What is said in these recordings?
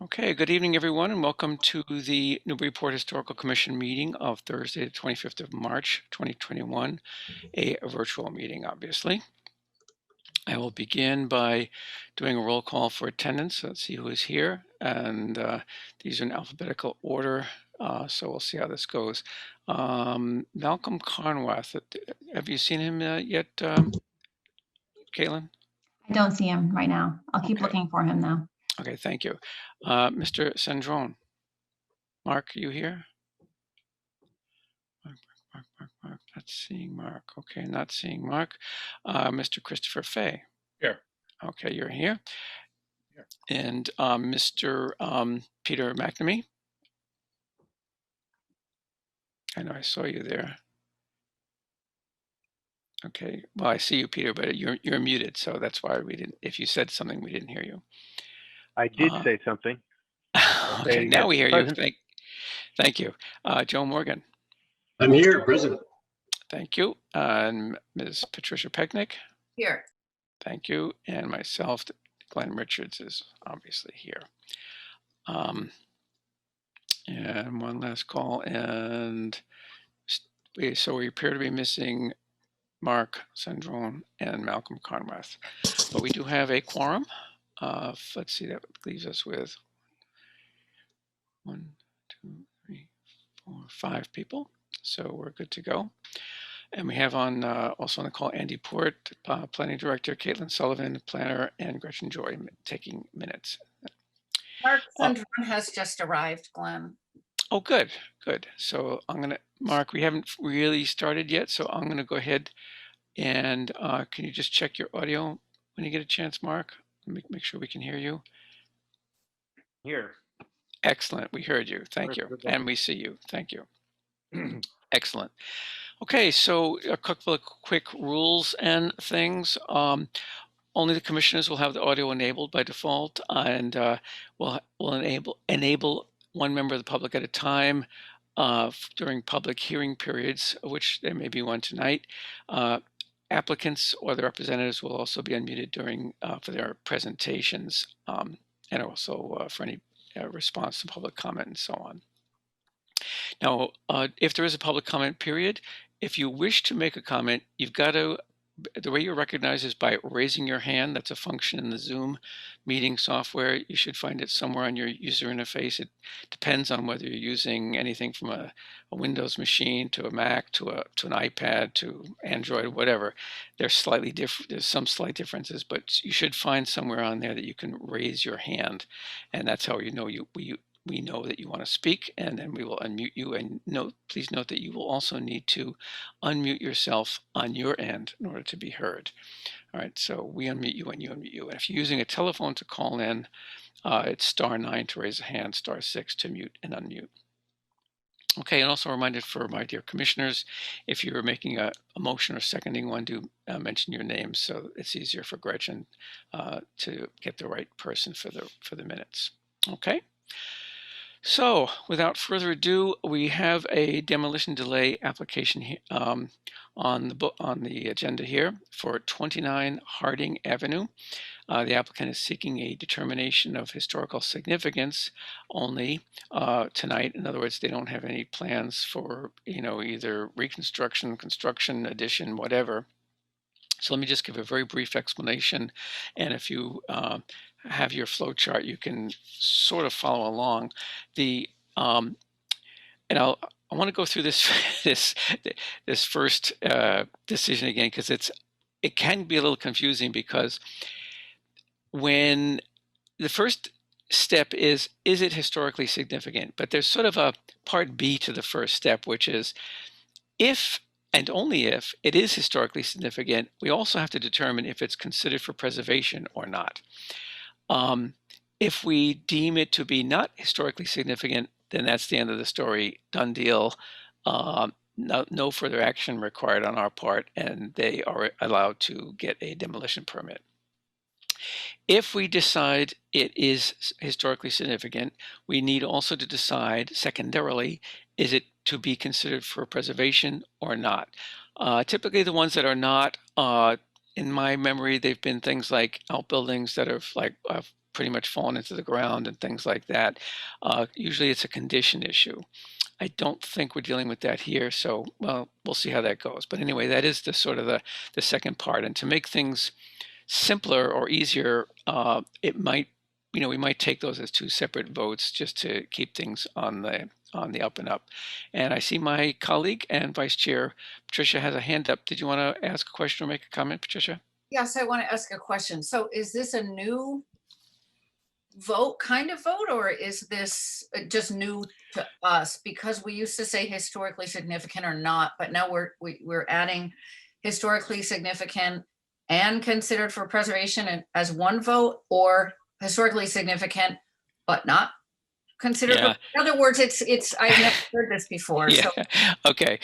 Okay, good evening, everyone, and welcome to the Newburyport Historical Commission meeting of Thursday, the 25th of March, 2021, a virtual meeting, obviously. I will begin by doing a roll call for attendance. Let's see who is here, and these are in alphabetical order, so we'll see how this goes. Malcolm Carnwath, have you seen him yet, Caitlin? I don't see him right now. I'll keep Okay, looking for him though. okay, thank you. Mr. Sandrone, Mark, are you here? Mark, not seeing Mark. Okay, not seeing Mark. Mr. Christopher Fay. Here. Okay, you're here. Here. And Mr. Peter McNamee. I know I saw you there. Okay, well, I see you, Peter, but you're muted, so that's why we didn't. If you said something, we didn't hear you. I did say something. Okay, now we hear Present. you. Thank you. Joe Morgan. I'm here, President. Thank you. And Ms. Patricia Pecknick. Here. Thank you. And myself, Glenn Richards, is obviously here. And one last call, and so we appear to be missing Mark Sandrone and Malcolm Carnwath, but we do have a quorum. Let's see, that leaves us with 1, 2, 3, 4, 5 people, so we're good to go. And we have on also on the call Andy Port, Planning Director, Caitlin Sullivan, Planner, and Gretchen Joy taking minutes. Mark Sandrone has just arrived, Glenn. Oh, good. So Mark, we haven't really started yet, so I'm gonna go ahead and can you just check your audio when you get a chance, Mark? Make sure we can hear you. Here. Excellent, we heard you, thank you. And we see you, thank you. Excellent. Okay, so a couple of quick rules and things. Only the commissioners will have the audio enabled by default, and we'll enable one member of the public at a time during public hearing periods, of which there may be one tonight. Applicants or their representatives will also be unmuted during for their presentations, and also for any response to public comment and so on. Now, if there is a public comment period, if you wish to make a comment, you've got to, the way you're recognized is by raising your hand. That's a function in the Zoom meeting software. You should find it somewhere on your user interface. It depends on whether you're using anything from a Windows machine to a Mac to an iPad to Android, whatever. There's slightly different. There's some slight differences, but you should find somewhere on there that you can raise your hand, and that's how you know we know that you want to speak, and then we will unmute you. And please note that you will also need to unmute yourself on your end in order to be heard. All right, so we unmute you and you unmute you. And if you're using a telephone to call in, it's *9 to raise a hand, *6 to mute and unmute. Okay, and also a reminder for my dear commissioners, if you're making a motion or seconding one, do mention your name so it's easier for Gretchen to get the right person for the minutes. Okay. So without further ado, we have a demolition delay application on the agenda here for 29 Harding Avenue. The applicant is seeking a determination of historical significance only tonight. In other words, they don't have any plans for either reconstruction, construction, addition, whatever. So let me just give a very brief explanation, and if you have your flow chart, you can sort of follow along. And I want to go through this this first decision again, because it can be a little confusing, because when the first step is it historically significant? But there's sort of a part B to the first step, which is if and only if it is historically significant, we also have to determine if it's considered for preservation or not. If we deem it to be not historically significant, then that's the end of the story, done deal. No further action required on our part, and they are allowed to get a demolition permit. If we decide it is historically significant, we need also to decide secondarily, is it to be considered for preservation or not? Typically the ones that are not, in my memory, they've been things like outbuildings that are like pretty much fallen into the ground and things like that. Usually it's a condition issue. I don't think we're dealing with that here, so well, we'll see how that goes. But anyway, that is the sort of the second part. And to make things simpler or easier, it might, we might take those as two separate votes just to keep things on the up and up. And I see my colleague and Vice Chair Patricia has a hand up. Did you want to ask a question or make a comment, Patricia? Yes, I want to ask a question. So is this a new kind of vote, or is this just new to us? Because we used to say historically significant or not, but now we're adding historically significant and considered for preservation as one vote, or historically significant but not considered. Yeah. In other words, I've never heard this before. Yeah. So Okay.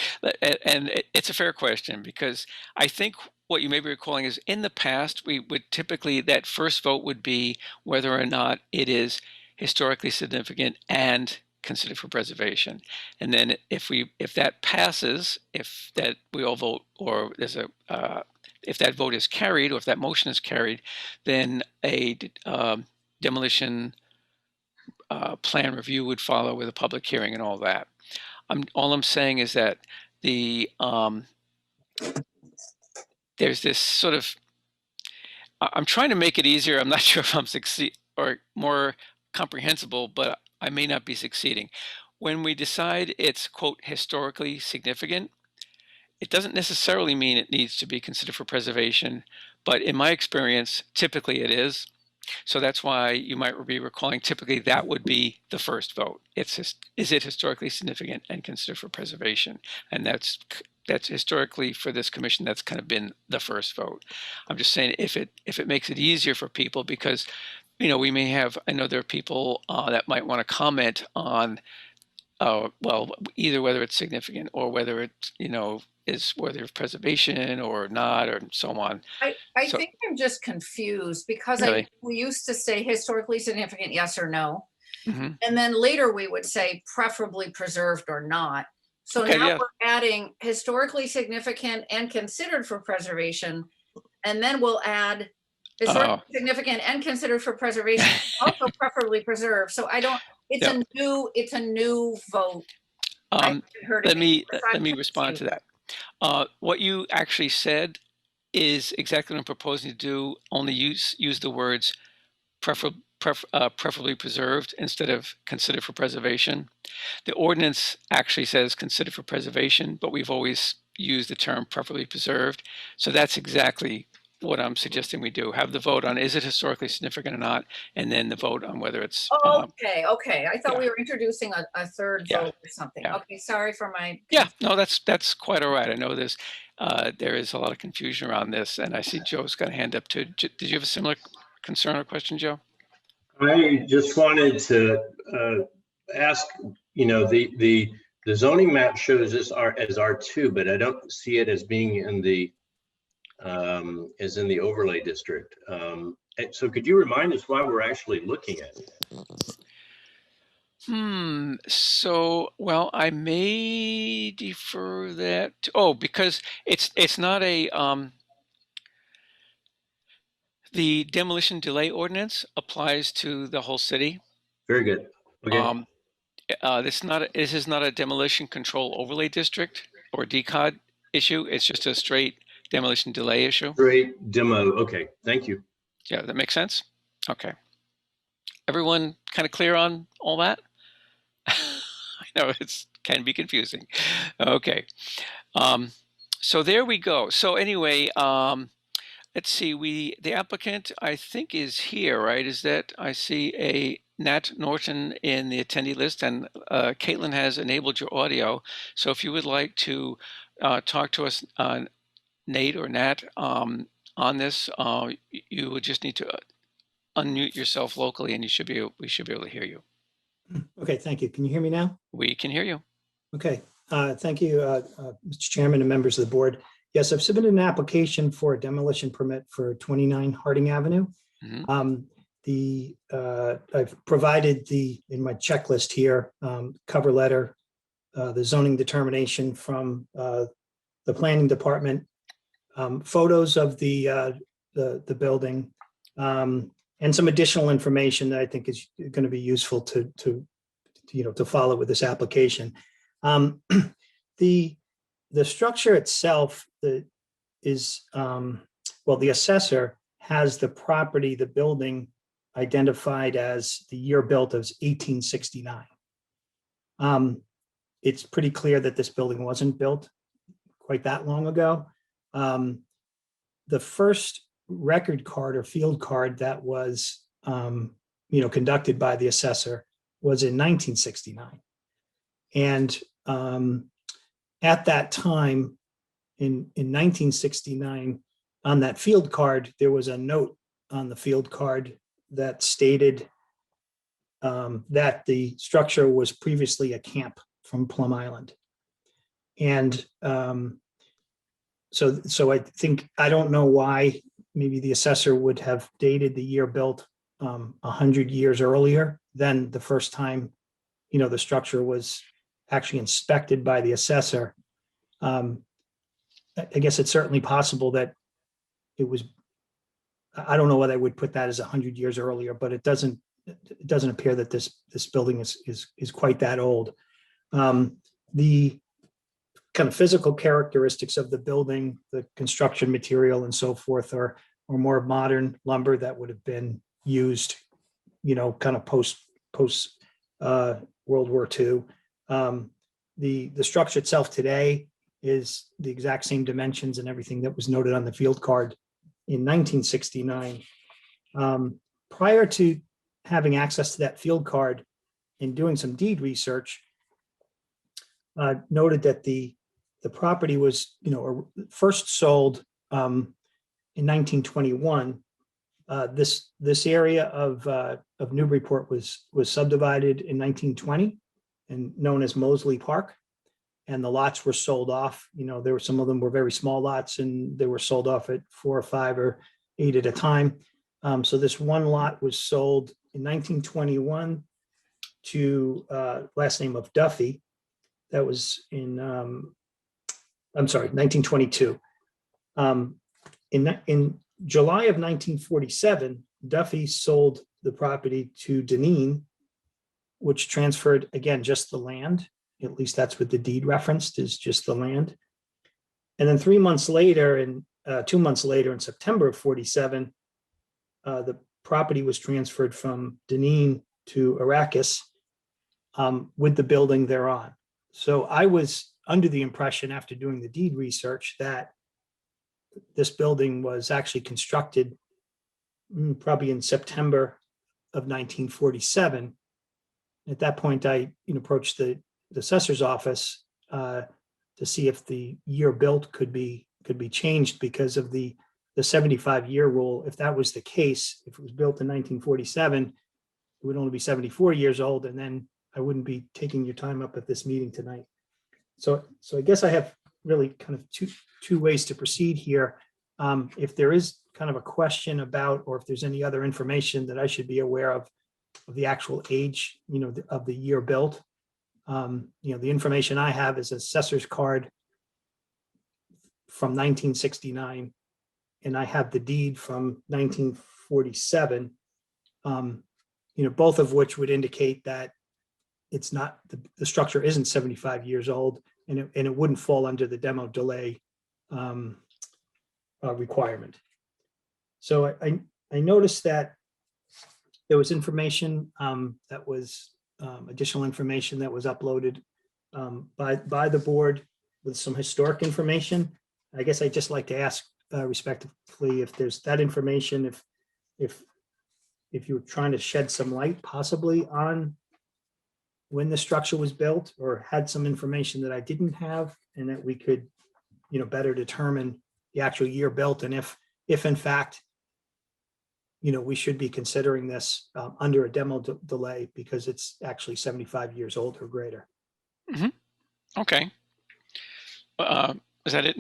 And it's a fair question, because I think what you may be recalling is in the past, we would typically, that first vote would be whether or not it is historically significant and considered for preservation. And then if that passes, if that we all vote, or there's if that vote is carried, or if that motion is carried, then a demolition plan review would follow with a public hearing and all that. All I'm saying is that there's this sort of, I'm trying to make it easier. I'm not sure if I'm succeed or more comprehensible, but I may not be succeeding. When we decide it's, quote, historically significant, it doesn't necessarily mean it needs to be considered for preservation, but in my experience, typically it is. So that's why you might be recalling, typically that would be the first vote. Is it historically significant and considered for preservation? And that's historically for this commission, that's kind of been the first vote. I'm just saying if it makes it easier for people, because we may have, I know there are people that might want to comment on well, either whether it's significant or whether it's is whether it's preservation or not, or so on. I think I'm just confused, because Really? we used to say historically significant, yes or no. Mm-hmm. And then later we would say preferably preserved or not. So Okay, now yeah. we're adding historically significant and considered for preservation. And then we'll add historically significant and considered for preservation, also preferably preserved. So it's a new vote. Let me respond to that. What you actually said is exactly what I'm proposing to do. Only use the words preferably preserved instead of considered for preservation. The ordinance actually says considered for preservation, but we've always used the term preferably preserved. So that's exactly what I'm suggesting we do. Have the vote on is it historically significant or not, and then the vote on whether it's. Okay. I thought we were introducing a third vote or something. Yeah. Okay, sorry for my. Yeah, no, that's quite all right. I know there is a lot of confusion around this, and I see Joe's got a hand up too. Did you have a similar concern or question, Joe? I just wanted to ask, the zoning map shows this as R2, but I don't see it as being in the overlay district. So could you remind us why we're actually looking at it? So, well, I may defer that. Because it's not the demolition delay ordinance applies to the whole city. Very good. Okay. This is not a demolition control overlay district or DCOD issue. It's just a straight demolition delay issue. Straight demo. Okay. Thank you. Yeah, that makes sense. Okay. Everyone kind of clear on all that? I know can be confusing. Okay. So there we go. So anyway, let's see. The applicant, I think, is here, right? Is that I see a Nat Norton in the attendee list, and Caitlin has enabled your audio. So if you would like to talk to us, Nate or Nat, on this, you would just need to unmute yourself locally, and we should be able to hear you. Okay, thank you. Can you hear me now? We can hear you. Okay. Thank you, Mr. Chairman and members of the board. Yes, I've submitted an application for a demolition permit for 29 Harding Avenue. Mhm. I've provided in my checklist here, cover letter, the zoning determination from the planning department, photos of the building, and some additional information that I think is going to be useful to follow with this application. The structure itself is, well, the assessor has the property, the building identified as the year built as 1869. It's pretty clear that this building wasn't built quite that long ago. The first record card or field card that was, conducted by the assessor was in 1969. And at that time, in 1969, on that field card, there was a note on the field card that stated that the structure was previously a camp from Plum Island. And so I think, I don't know why maybe the assessor would have dated the year built 100 years earlier than the first time, the structure was actually inspected by the assessor. I guess it's certainly possible that it was, I don't know whether I would put that as 100 years earlier, but it doesn't appear that this building is quite that old. The kind of physical characteristics of the building, the construction material and so forth are more modern lumber that would have been used, kind of post World War II. The structure itself today is the exact same dimensions and everything that was noted on the field card in 1969. Prior to having access to that field card and doing some deed research, noted that the property was, first sold in 1921. This area of Newburyport was subdivided in 1920 and known as Mosley Park. And the lots were sold off. There were, some of them were very small lots, and they were sold off at 4 or 5 or 8 at a time. So this one lot was sold in 1921 to last name of Duffy. That was in, 1922. In July of 1947, Duffy sold the property to Deneen, which transferred, again, just the land. At least that's what the deed referenced, is just the land. And then 2 months later, in September of 47, the property was transferred from Deneen to Arrakis with the building thereon. So I was under the impression, after doing the deed research, that this building was actually constructed probably in September of 1947. At that point, I approached the assessor's office to see if the year built could be changed because of the 75-year rule. If that was the case, if it was built in 1947, it would only be 74 years old, and then I wouldn't be taking your time up at this meeting tonight. So I guess I have really kind of two ways to proceed here. If there is kind of a question about, or if there's any other information that I should be aware of the actual age, of the year built. The information I have is assessor's card from 1969, and I have the deed from 1947. Both of which would indicate that it's not, the structure isn't 75 years old, and it wouldn't fall under the demo delay requirement. So I noticed that there was information that was additional information that was uploaded by the board with some historic information. I guess I'd just like to ask respectively if there's that information, if you're trying to shed some light possibly on when the structure was built, or had some information that I didn't have, and that we could, better determine the actual year built, and if in fact, we should be considering this under a demo delay because it's actually 75 years old or greater. Mm-hmm. Okay. Is that it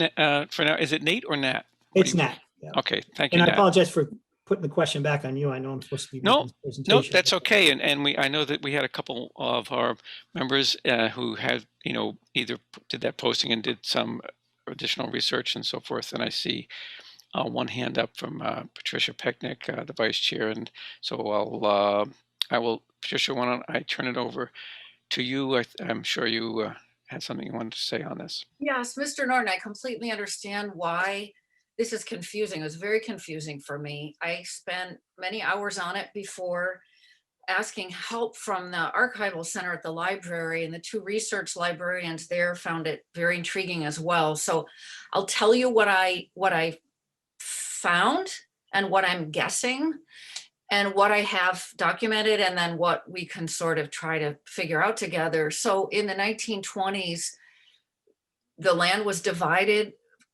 for now? Is it Nate or Nat? It's Nat. Yeah. Okay, thank you, And I Nat. apologize for putting the question back on you. I know I'm supposed to be No, making this presentation. No, that's okay. And I know that we had a couple of our members who had, either did that posting and did some additional research and so forth. And I see one hand up from Patricia Pecknick, the vice chair, and so I will, Patricia, why don't I turn it over to you? I'm sure you had something you wanted to say on this. Yes, Mr. Norton, I completely understand why this is confusing. It was very confusing for me. I spent many hours on it before, asking help from the archival center at the library, and the two research librarians there found it very intriguing as well. So I'll tell you what I found and what I'm guessing and what I have documented, and then what we can sort of try to figure out together. So in the 1920s, the land was divided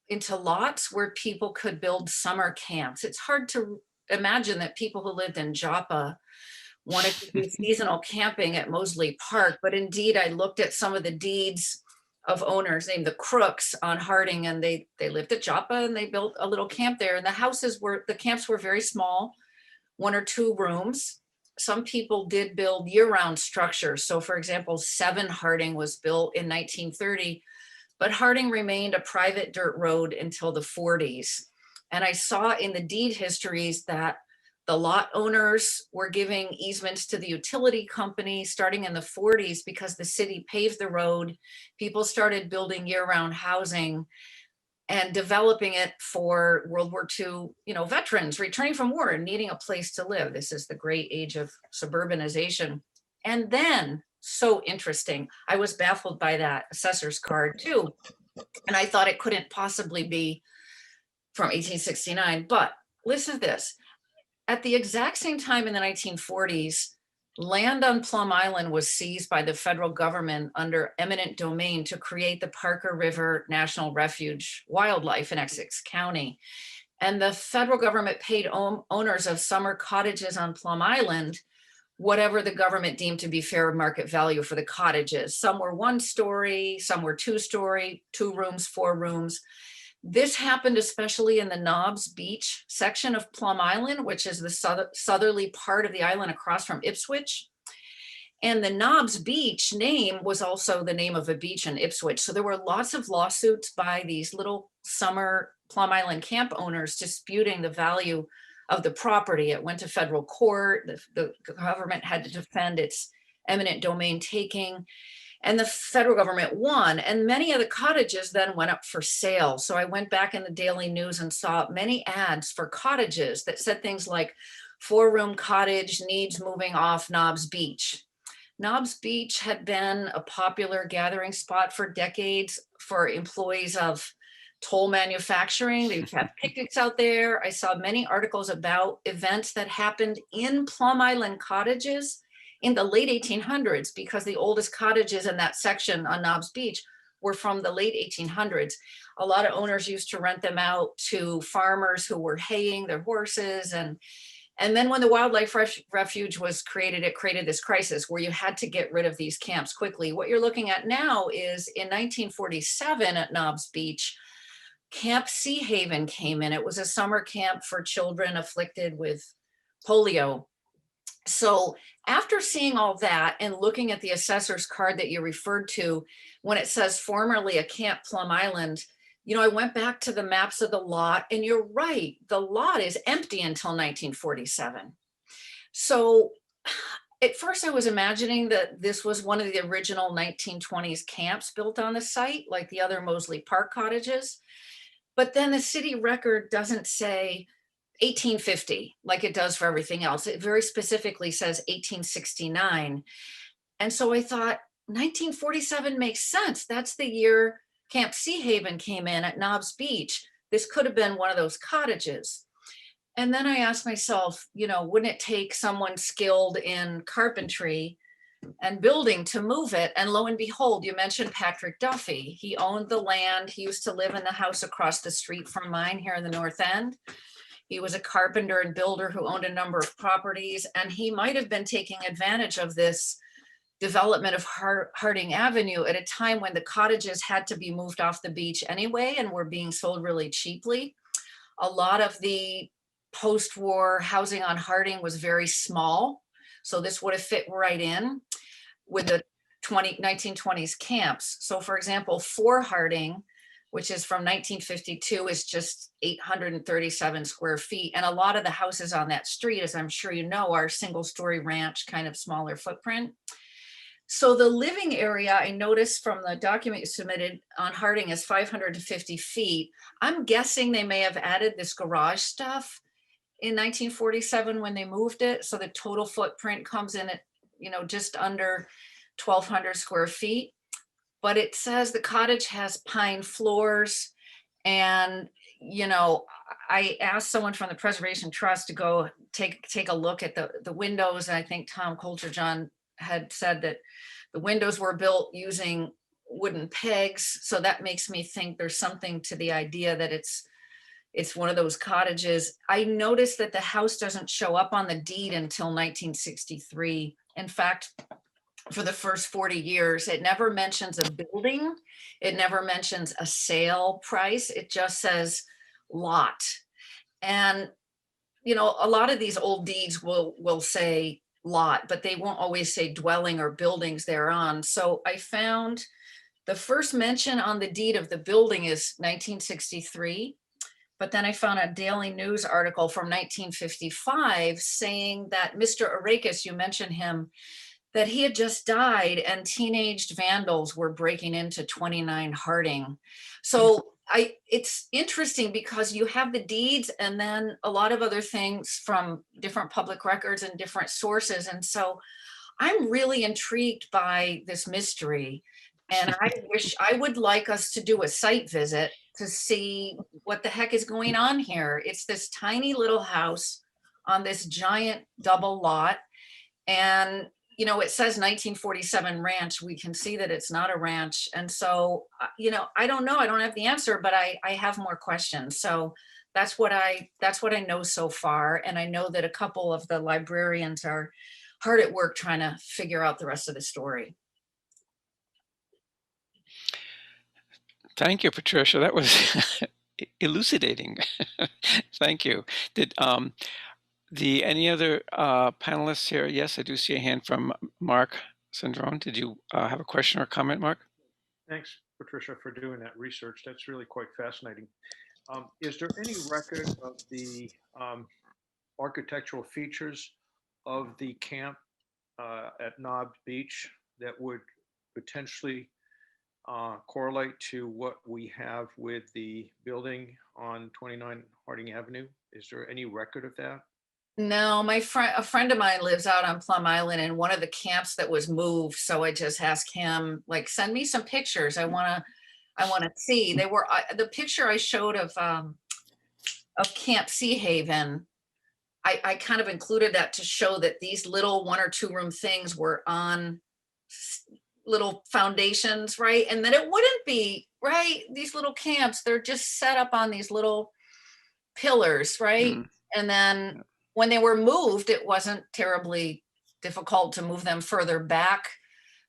into lots where people could build summer camps. It's hard to imagine that people who lived in Joppa wanted to do seasonal camping at Moseley Park, but indeed I looked at some of the deeds of owners named the Crooks on Harding, and they lived at Joppa and they built a little camp there. And the camps were very small, 1 or 2 rooms. Some people did build year-round structures. So for example, 7 Harding was built in 1930, but Harding remained a private dirt road until the 40s. And I saw in the deed histories that the lot owners were giving easements to the utility company starting in the 40s because the city paved the road. People started building year-round housing and developing it for World War II, veterans returning from war and needing a place to live. This is the great age of suburbanization. And then, so interesting, I was baffled by that assessor's card too. And I thought it couldn't possibly be from 1869, but listen to this. At the exact same time in the 1940s, land on Plum Island was seized by the federal government under eminent domain to create the Parker River National Refuge Wildlife in Essex County. And the federal government paid owners of summer cottages on Plum Island whatever the government deemed to be fair market value for the cottages. Some were 1 story, some were 2 story, 2 rooms, 4 rooms. This happened especially in the Knobs Beach section of Plum Island, which is the southerly part of the island across from Ipswich. And the Knobs Beach name was also the name of a beach in Ipswich. So there were lots of lawsuits by these little summer Plum Island camp owners disputing the value of the property. It went to federal court. The government had to defend its eminent domain taking. And the federal government won, and many of the cottages then went up for sale. So I went back in the Daily News and saw many ads for cottages that said things like 4-room cottage needs moving off Knobs Beach. Knobs Beach had been a popular gathering spot for decades for employees of toll manufacturing. They've had picnics out there. I saw many articles about events that happened in Plum Island cottages in the late 1800s, because the oldest cottages in that section on Knobs Beach were from the late 1800s. A lot of owners used to rent them out to farmers who were haying their horses. And then when the wildlife refuge was created, it created this crisis where you had to get rid of these camps quickly. What you're looking at now is in 1947 at Knobs Beach, Camp Sea Haven came in. It was a summer camp for children afflicted with polio. So after seeing all that and looking at the assessor's card that you referred to, when it says formerly a Camp Plum Island, I went back to the maps of the lot, and you're right, the lot is empty until 1947. So at first I was imagining that this was one of the original 1920s camps built on the site, like the other Moseley Park cottages. But then the city record doesn't say 1850 like it does for everything else. It very specifically says 1869. And so I thought 1947 makes sense. That's the year Camp Sea Haven came in at Knobs Beach. This could have been one of those cottages. And then I asked myself, wouldn't it take someone skilled in carpentry and building to move it? And lo and behold, you mentioned Patrick Duffy. He owned the land. He used to live in the house across the street from mine here in the North End. He was a carpenter and builder who owned a number of properties, and he might have been taking advantage of this development of Harding Avenue at a time when the cottages had to be moved off the beach anyway and were being sold really cheaply. A lot of the post-war housing on Harding was very small, so this would have fit right in with the 1920s camps. So for example, for Harding, which is from 1952, is just 837 square feet. And a lot of the houses on that street, as I'm sure you know, are single-story ranch, kind of smaller footprint. So the living area, I noticed from the document you submitted on Harding, is 550 feet. I'm guessing they may have added this garage stuff in 1947 when they moved it. So the total footprint comes in at, just under 1,200 square feet. But it says the cottage has pine floors. And, I asked someone from the Preservation Trust to go take a look at the windows. And I think Tom Coulter-John had said that the windows were built using wooden pegs. So that makes me think there's something to the idea that it's one of those cottages. I noticed that the house doesn't show up on the deed until 1963. In fact, for the first 40 years, it never mentions a building. It never mentions a sale price. It just says lot. And, a lot of these old deeds will say lot, but they won't always say dwelling or buildings thereon. So I found the first mention on the deed of the building is 1963. But then I found a Daily News article from 1955 saying that Mr. Arakis, you mentioned him, that he had just died and teenage vandals were breaking into 29 Harding. So it's interesting because you have the deeds and then a lot of other things from different public records and different sources. And so I'm really intrigued by this mystery. And I would like us to do a site visit to see what the heck is going on here. It's this tiny little house on this giant double lot. And it says 1947 ranch. We can see that it's not a ranch. And so, I don't know. I don't have the answer, but I have more questions. So that's what I know so far. And I know that a couple of the librarians are hard at work trying to figure out the rest of the story. Thank you, Patricia. That was elucidating. Thank you. Did any other panelists here? Yes, I do see a hand from Mark Sandrone. Did you have a question or comment, Mark? Thanks, Patricia, for doing that research. That's really quite fascinating. Is there any record of the architectural features of the camp at Knob Beach that would potentially correlate to what we have with the building on 29 Harding Avenue? Is there any record of that? No, a friend of mine lives out on Plum Island in one of the camps that was moved. So I just asked him, like, send me some pictures. I want to see. They were the picture I showed of Camp Sea Haven. I kind of included that to show that these little 1 or 2 room things were on little foundations, right? And then it wouldn't be, right? These little camps, they're just set up on these little pillars, right? Mm. And then when they were moved, it wasn't terribly difficult to move them further back.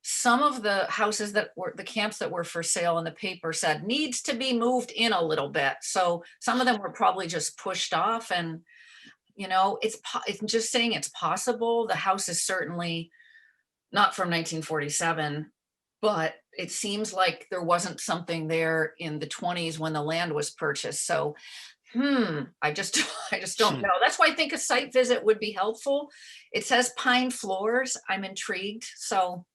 Some of the houses that were the camps that were for sale in the paper said needs to be moved in a little bit. So some of them were probably just pushed off. And, it's just saying it's possible. The house is certainly not from 1947, but it seems like there wasn't something there in the 20s when the land was purchased. So I just don't know. That's why I think a site visit would be helpful. It says pine floors. I'm intrigued. So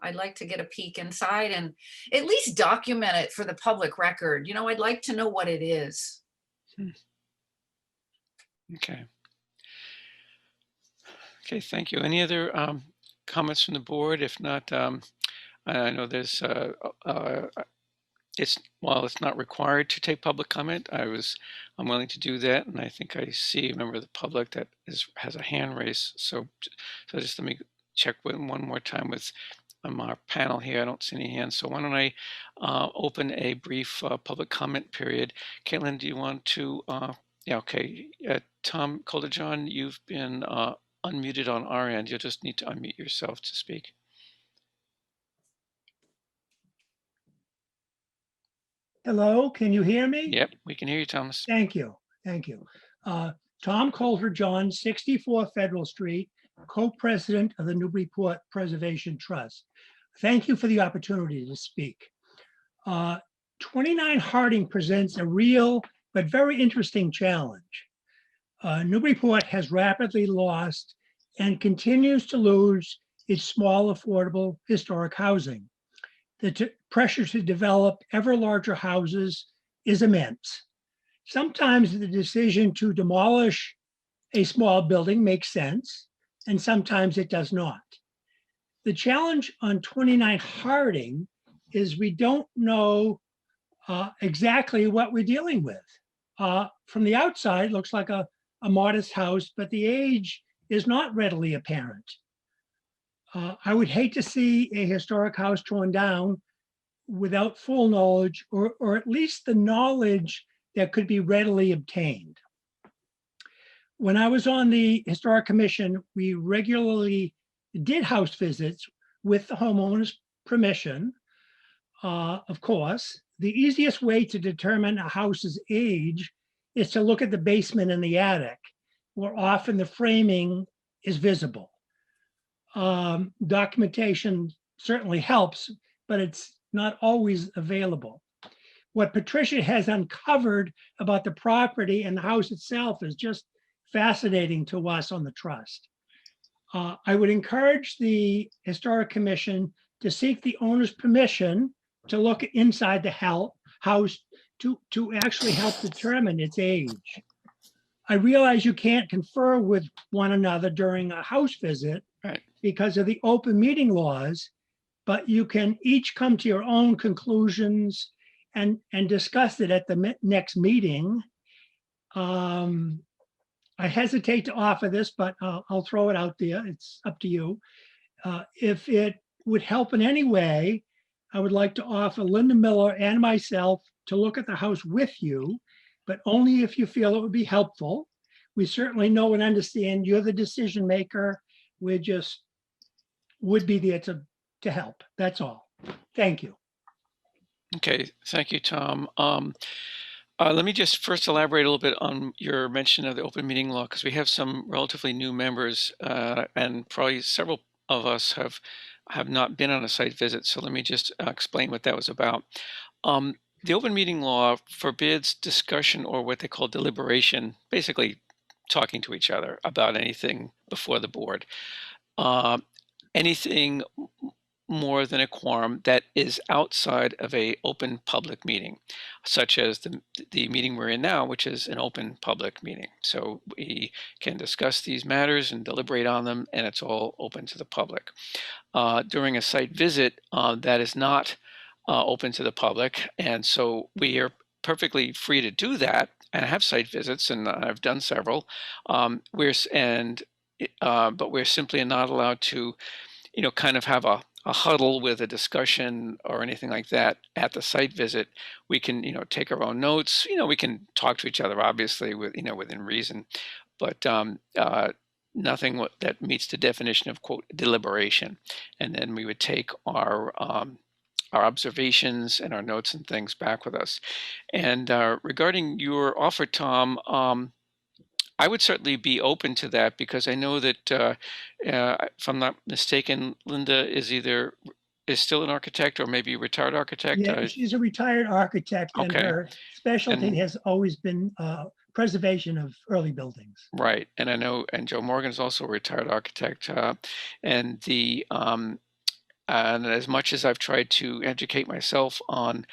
I'd like to get a peek inside and at least document it for the public record. I'd like to know what it is. Okay. Okay, thank you. Any other comments from the board? If not, I know there's it's not required to take public comment. I'm willing to do that, and I think I see a member of the public that has a hand raised. So just let me check one more time with our panel here. I don't see any hands. So why don't I open a brief public comment period? Caitlin, do you want to? Yeah, okay. Tom Coulter-John, you've been unmuted on our end. You'll just need to unmute yourself to speak. Hello, can you hear me? Yep, we can hear you, Thomas. Thank you. Thank you. Tom Coulter-John, 64 Federal Street, co-president of the Newburyport Preservation Trust. Thank you for the opportunity to speak. 29 Harding presents a real but very interesting challenge. Newburyport has rapidly lost and continues to lose its small, affordable historic housing. The pressure to develop ever larger houses is immense. Sometimes the decision to demolish a small building makes sense, and sometimes it does not. The challenge on 29 Harding is we don't know exactly what we're dealing with. From the outside, it looks like a modest house, but the age is not readily apparent. I would hate to see a historic house torn down without full knowledge, or at least the knowledge that could be readily obtained. When I was on the Historic Commission, we regularly did house visits with the homeowner's permission, of course. The easiest way to determine a house's age is to look at the basement and the attic, where often the framing is visible. Documentation certainly helps, but it's not always available. What Patricia has uncovered about the property and the house itself is just fascinating to us on the trust. I would encourage the Historic Commission to seek the owner's permission to look inside the house to actually help determine its age. I realize you can't confer with one another during a house visit, Right, because of the open meeting laws, but you can each come to your own conclusions and discuss it at the next meeting. I hesitate to offer this, but I'll throw it out there. It's up to you. If it would help in any way, I would like to offer Linda Miller and myself to look at the house with you, but only if you feel it would be helpful. We certainly know and understand you're the decision maker. We just would be there to help. That's all. Thank you. okay, thank you, Tom. Let me just first elaborate a little bit on your mention of the open meeting law, because we have some relatively new members, and probably several of us have not been on a site visit. So let me just explain what that was about. The open meeting law forbids discussion or what they call deliberation, basically talking to each other about anything before the board. Anything more than a quorum that is outside of a open public meeting, such as the meeting we're in now, which is an open public meeting. So we can discuss these matters and deliberate on them, and it's all open to the public. During a site visit, that is not open to the public, and so we are perfectly free to do that and have site visits, and I've done several. But we're simply not allowed to, kind of have a huddle with a discussion or anything like that at the site visit. We can, take our own notes. We can talk to each other, obviously, within reason, but nothing that meets the definition of, quote, deliberation. And then we would take our observations and our notes and things back with us. And regarding your offer, Tom, I would certainly be open to that, because I know that, if I'm not mistaken, Linda is still an architect or maybe a retired architect. Yeah, she's a retired architect, and Okay. her specialty And- has always been preservation of early buildings. Right, and I know, and Joe Morgan is also a retired architect, and and as much as I've tried to educate myself on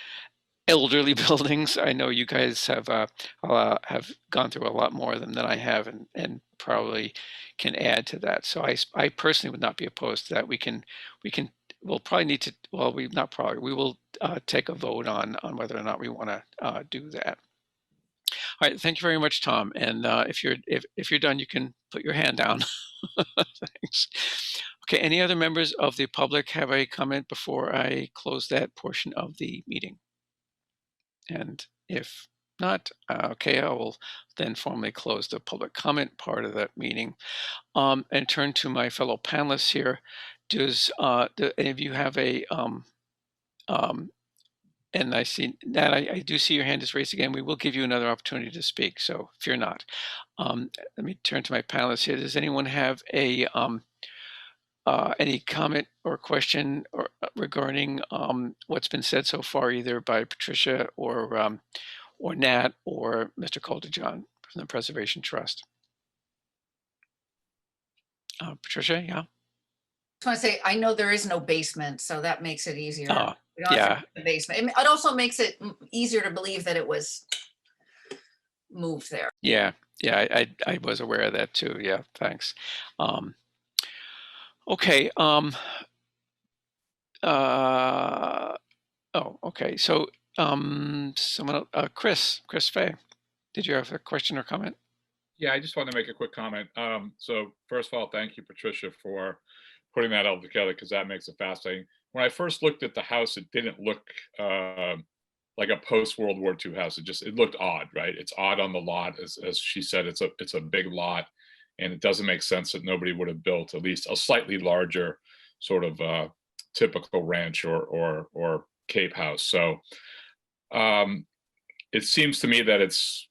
elderly buildings, I know you guys have gone through a lot more than I have, and probably can add to that. So I personally would not be opposed to that. We'll probably need to, well, we will take a vote on whether or not we want to do that. All right, thank you very much, Tom. And if you're done, you can put your hand down. Thanks. Okay, any other members of the public have a comment before I close that portion of the meeting? And if not, okay, I will then formally close the public comment part of that meeting, and turn to my fellow panelists here. Do any of you have a and I see that I do see your hand is raised again. We will give you another opportunity to speak, so fear not. Let me turn to my panelists here. Does anyone have a any comment or question or regarding what's been said so far, either by Patricia or Nat or Mr. Caldejon from the Preservation Trust? Patricia, yeah. Just want to say, I know there is no basement, so that makes it easier. Oh, We don't have to yeah. have the basement. It also makes it easier to believe that it was moved there. Yeah, I was aware of that too. Yeah, thanks. Okay. Oh, okay. So, someone, Chris Fay, did you have a question or comment? Yeah, I just want to make a quick comment. So first of all, thank you, Patricia, for putting that all together, because that makes it fascinating. When I first looked at the house, it didn't look like a post-World War II house. It looked odd, right? It's odd on the lot, as she said. It's a big lot, and it doesn't make sense that nobody would have built at least a slightly larger sort of typical ranch or Cape house. So it seems to me that it's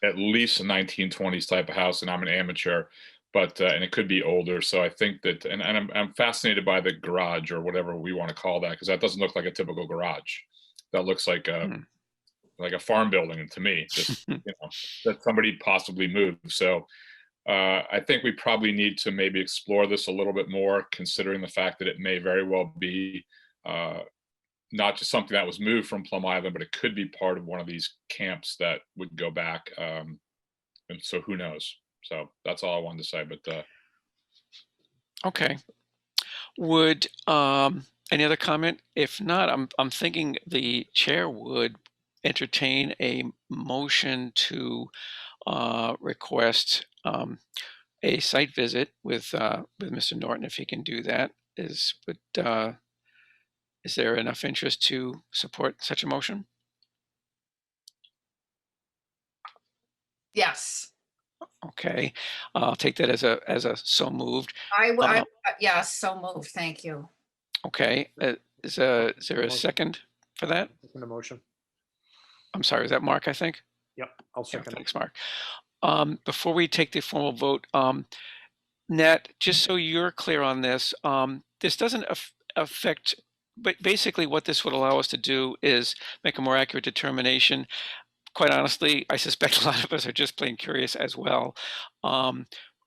at least a 1920s type of house, and I'm an amateur, but and it could be older. So I think that, and I'm fascinated by the garage, or whatever we want to call that, because that doesn't look like a typical garage. That looks like a farm building to me, just that somebody possibly moved. So I think we probably need to maybe explore this a little bit more, considering the fact that it may very well be not just something that was moved from Plum Island, but it could be part of one of these camps that would go back. And so who knows? So that's all I wanted to say. But Okay. Would any other comment? If not, I'm thinking the chair would entertain a motion to request a site visit with Mr. Norton, if he can do that. Is there enough interest to support such a motion? Yes. Okay, I'll take that as a so moved. Yes, so moved. Thank you. Okay, is there a second for that? Second the motion. I'm sorry, is that Mark, I think? Yep, I'll Yeah, second it. thanks, Mark. Before we take the formal vote, Nat, just so you're clear on this, this doesn't affect, but basically what this would allow us to do is make a more accurate determination. Quite honestly, I suspect a lot of us are just plain curious as well.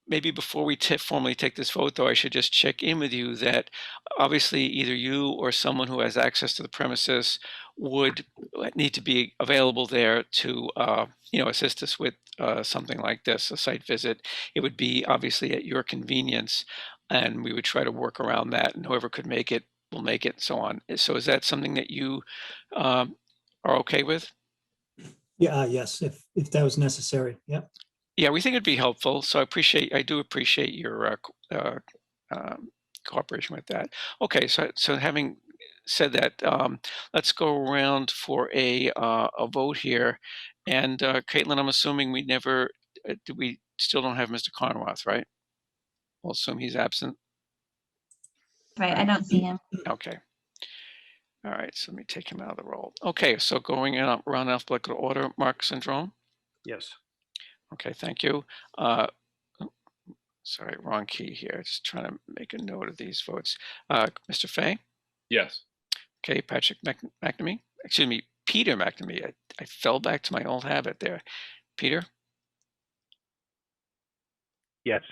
Maybe before we formally take this vote, though, I should just check in with you that obviously either you or someone who has access to the premises would need to be available there to assist us with something like this, a site visit. It would be obviously at your convenience, and we would try to work around that, and whoever could make it will make it, and so on. So is that something that you are okay with? Yeah, yes, if that was necessary. Yeah. Yeah, we think it'd be helpful. So I do appreciate your cooperation with that. Okay, so having said that, let's go around for a vote here. And Caitlin, I'm assuming we still don't have Mr. Conroth, right? We'll assume he's absent. Right, I don't see him. Okay. All right, so let me take him out of the roll. Okay, so going around alphabetical order, Mark Syndrome. Yes. Okay, thank you. Sorry, wrong key here. Just trying to make a note of these votes. Mr. Fay? yes. Okay, Patrick McNamee. Excuse me, Peter McNamee. I fell back to my old habit there. Peter? Yes.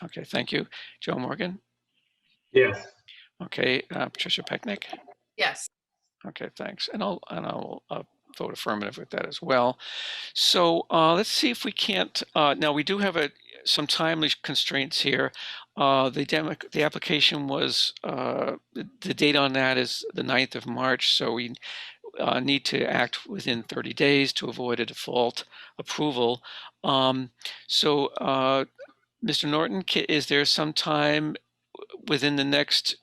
Okay, thank you. Joe Morgan? Yes. Okay, Patricia Pecknick? Yes. Okay, thanks. And I'll vote affirmative with that as well. So let's see if we can't. Now we do have some timely constraints here. The application was the date on that is the 9th of March. So we need to act within 30 days to avoid a default approval. So Mr. Norton, is there some time within the next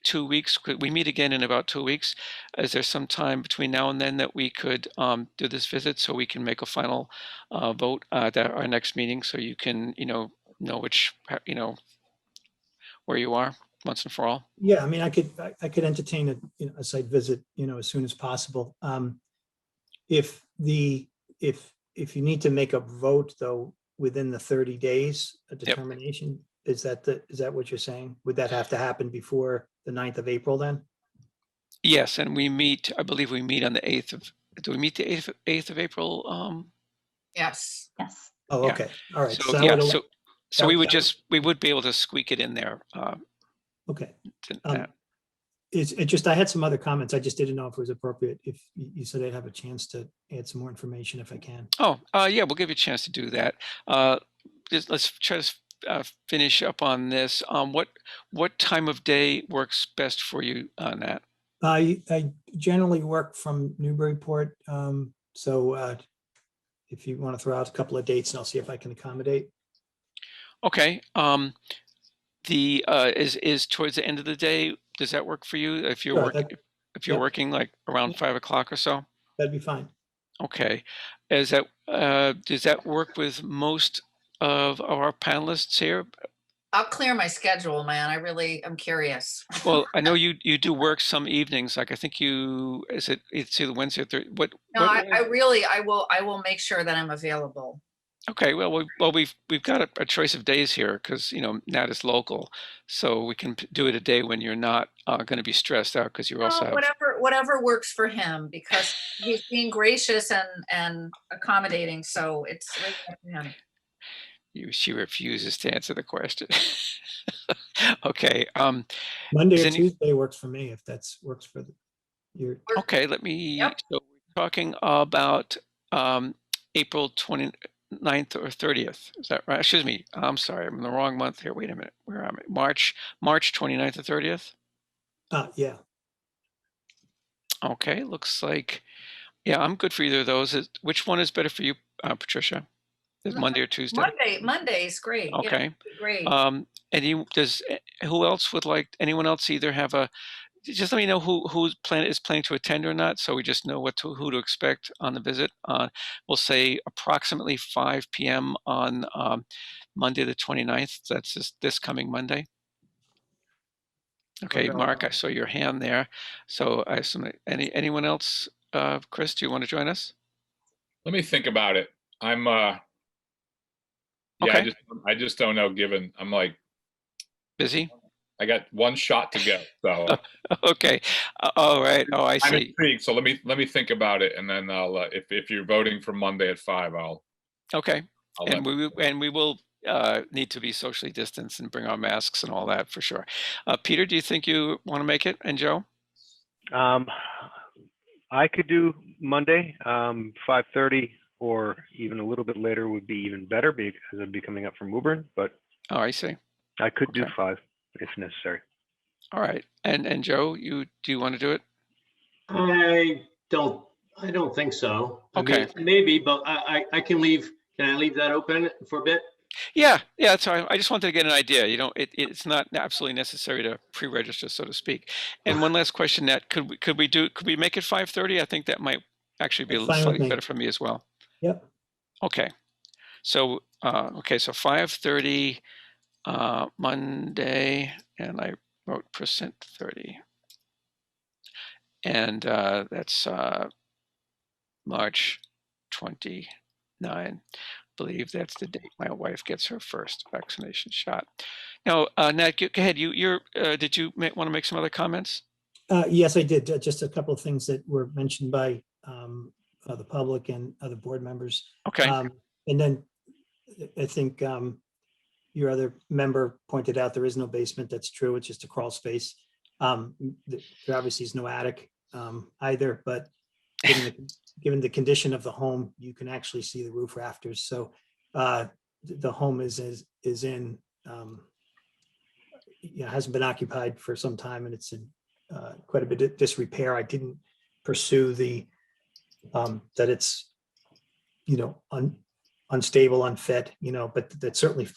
2 weeks? Could we meet again in about 2 weeks? Is there some time between now and then that we could do this visit so we can make a final vote at our next meeting, so you can know which where you are once and for all? Yeah, I mean, I could entertain a site visit, as soon as possible. If you need to make a vote though within the 30 days, a determination, is that what you're saying? Would that have to happen before the 9th of April then? Yes, and we meet, I believe we meet on the 8th of, do we meet the 8th of April? Yes. Yes. Oh, Yeah. okay, all right. So, that yeah, would al- so that- we would that- just, we would be able to squeak it in there. Okay. To Um, that. It just, I had some other comments. I just didn't know if it was appropriate. If you said I'd have a chance to add some more information if I can. Oh, yeah, we'll give you a chance to do that. Let's try to finish up on this. What time of day works best for you on that? I generally work from Newburyport. So if you want to throw out a couple of dates and I'll see if I can accommodate. Okay. Is towards the end of the day, does that work for you? If you're Sure, working, if you're yep. working like around Yep. 5 o'clock or so? That'd be fine. Okay. Does that work with most of our panelists here? I'll clear my schedule, man. I'm curious. Well, I know you do work some evenings, like I think it's either Wednesday or Thursday. No, I will make sure that I'm available. Okay, we've got a choice of days here because Nat is local, so we can do it a day when you're not going to be stressed out because you also have. Whatever works for him, because he's being gracious and accommodating, so it's right up to him. She refuses to answer the question. Okay. Monday Is or any- Tuesday works for me if that's works for your. Okay, let me. Yep. So we're talking about April 29th or 30th. Is that right? Excuse me. I'm sorry. I'm in the wrong month here. Wait a minute. Where am I? March 29th or 30th. Yeah. Okay. Looks like, yeah, I'm good for either of those. Which one is better for you, Patricia? Is Monday or Tuesday? Monday is great. Yeah, Okay. great. Who else would like, anyone else either have just let me know who is planning to attend or not, so we just know who to expect on the visit. We'll say approximately 5 p.m. on Monday the 29th. That's this coming Monday. Okay, Mark, I saw your hand there. So I assume anyone else? Chris, do you want to join us? Let me think about it. I'm Okay. I just don't know, given I'm like, Busy? I got one shot to go. So Okay. All right. Oh, I I'm see. intrigued. So let me think about it, and then I'll if you're voting for Monday at 5, Okay. I'll And let we will need to be socially distanced and bring our masks and all that for sure. Peter, do you think you want to make it? And Joe? I could do Monday, 5:30, or even a little bit later would be even better because I'd be coming up from Woburn, but Oh, I see. I could do Okay. 5 if necessary. All right. And Joe, do you want to do it? I don't think so. I mean, Okay. maybe, but I can leave. Can I leave that open for a bit? Yeah. That's all right. I just wanted to get an idea. It's not absolutely necessary to pre-register, so to speak. And one last question, Nat, could we make it 5:30? I think that might actually be That's fine with slightly me. better for me as well. Yep. Okay. So 5:30 Monday, and I wrote %30. And that's March 29. I believe that's the date my wife gets her first vaccination shot. Now, Nat, go ahead. Did you want to make some other comments? Yes, I did. Just a couple of things that were mentioned by the public and other board members. Okay. And then I think your other member pointed out there is no basement. That's true. It's just a crawl space. There obviously is no attic either, but given the condition of the home, you can actually see the roof rafters. So the home is in, hasn't been occupied for some time, and it's in quite a bit of disrepair. I didn't pursue that it's unstable, unfit, but that certainly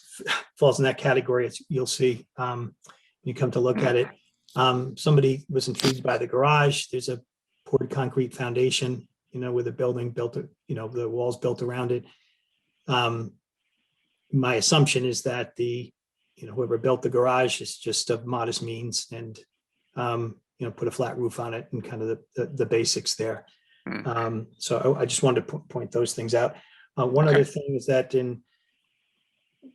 falls in that category. You'll see you come to look at it. Somebody was intrigued by the garage. There's a poured concrete foundation, with a building built, the walls built around it. My assumption is that whoever built the garage is just of modest means and, put a flat roof on it and kind of the basics there. So I just wanted to point those things out. One Okay. other thing is that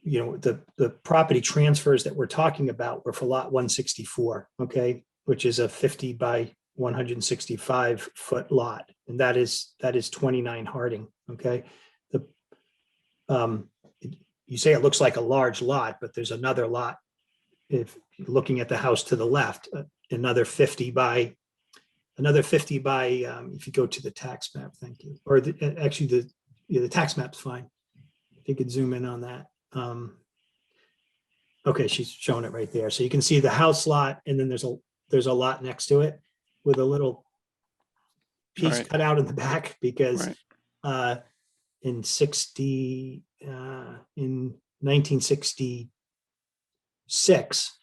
the property transfers that we're talking about were for lot 164, okay, which is a 50 by 165 foot lot, and that is 29 Harding, okay. You say it looks like a large lot, but there's another lot, if you're looking at the house to the left, another 50 by, if you go to the tax map, thank you, or actually the tax map's fine. If you could zoom in on that. Okay, she's showing it right there. So you can see the house lot, and then there's a lot next to it with a little piece Right. cut out in the back because Right. in 1966,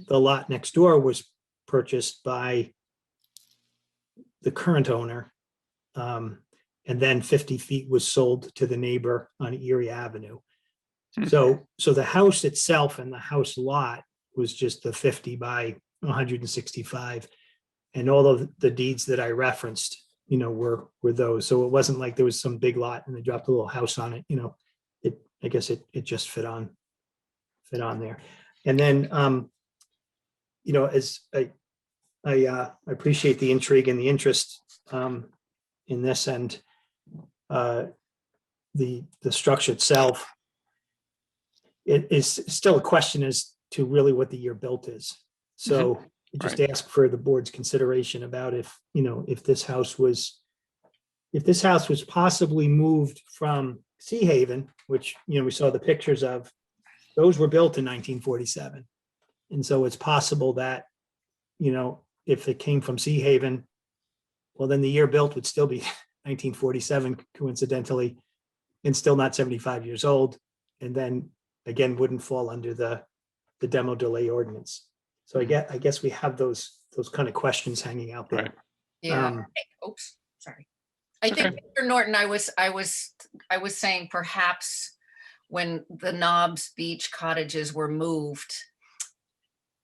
the lot next door was purchased by the current owner. And then 50 feet was sold to the neighbor on Erie Avenue. So the house itself and the house lot was just the 50 by 165. And all of the deeds that I referenced, were those. So it wasn't like there was some big lot and they dropped a little house on it, I guess it just fit on there. And then, as I appreciate the intrigue and the interest in this, and the structure itself, it is still a question as to really what the year built is. So just ask for the board's consideration about if this house was possibly moved from Sea Haven, which we saw the pictures of. Those were built in 1947, and so it's possible that if it came from Sea Haven, well, then the year built would still be 1947, coincidentally, and still not 75 years old, and then again wouldn't fall under the demo delay ordinance. So I guess we have those kind of questions hanging out there. Right. Yeah. Oops, sorry. I think, Mr. Norton, I was saying perhaps when the Knobs Beach cottages were moved,